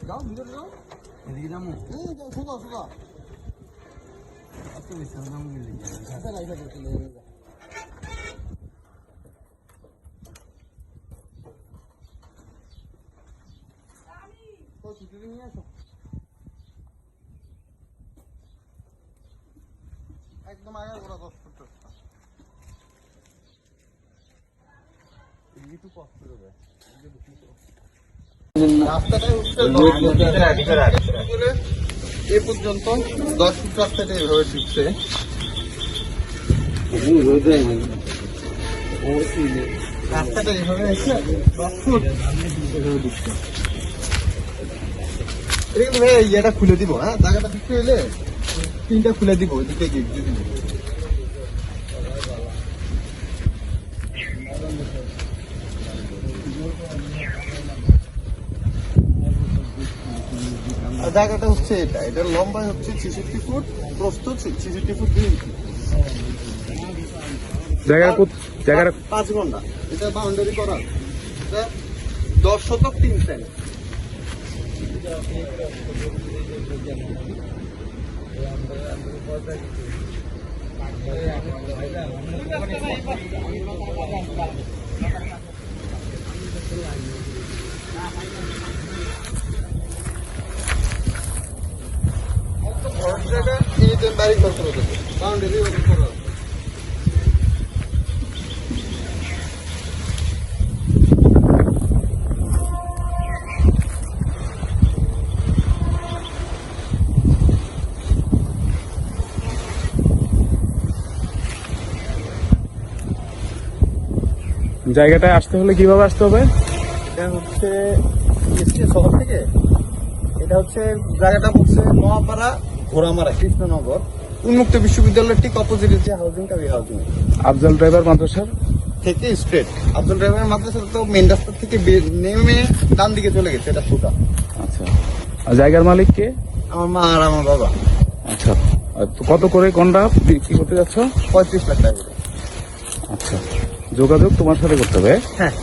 যাও ভিতরে যাও, এদিকে যাবো। সোজা সোজা আজকে মিশাল দাম মিলে যায়। আচ্ছা রাইখা দিতে লেগে যা। তো ছুটি নিয়ে আসো। একদম আগে ওরা 10 ফুট রাস্তা। একটু কষ্ট হবে। রাস্তাটা এ পর্যন্ত 10 ফুট রাস্তাটা এভাবে ঢুকছে। রাস্তাটা এভাবে এসে 10 ফুট এভাবে ঢুকছে। এটা কিন্তু ভাই ইয়েটা খুলে দিব, হ্যাঁ জায়গাটা ঢুকতে এলে তিনটা খুলে দিব ওইদিকে গিয়ে দিব। জায়গাটা হচ্ছে এটার লম্বাই হচ্ছে 66 ফুট, প্রস্থ 66 ফুট 2 ইঞ্চি। জায়গাটা 5 ঘন্টা এটা বাউন্ডারি করা। এটা 10 শতক 3 সেন্ট। বাড়ি করতে হবে বাউন্ডারি করা। জায়গাটায় আসতে হলে কিভাবে আসতে হবে? এটা হচ্ছে শহর থেকে, এটা হচ্ছে জায়গাটা হচ্ছে নোয়াপাড়া ঘোড়ামারা কৃষ্ণনগর উন্মুক্ত বিশ্ববিদ্যালয়ের ঠিক অপোজিটে যে হাউজিংটা ওই হাউজিং। আফজাল ড্রাইভার মাদ্রাসার থেকে স্ট্রেট আফজাল ড্রাইভার মাদ্রাসা তো মেন রাস্তা থেকে নেমে ডান দিকে চলে গেছে, এটা সোজা। আচ্ছা, আর জায়গার মালিক কে? আমার মা আর আমার বাবা। আচ্ছা, তো কত করে কোনটা বিক্রি করতে যাচ্ছ? 35 লাখ টাকা। আচ্ছা, যোগাযোগ তোমার সাথে করতে হবে। হ্যাঁ।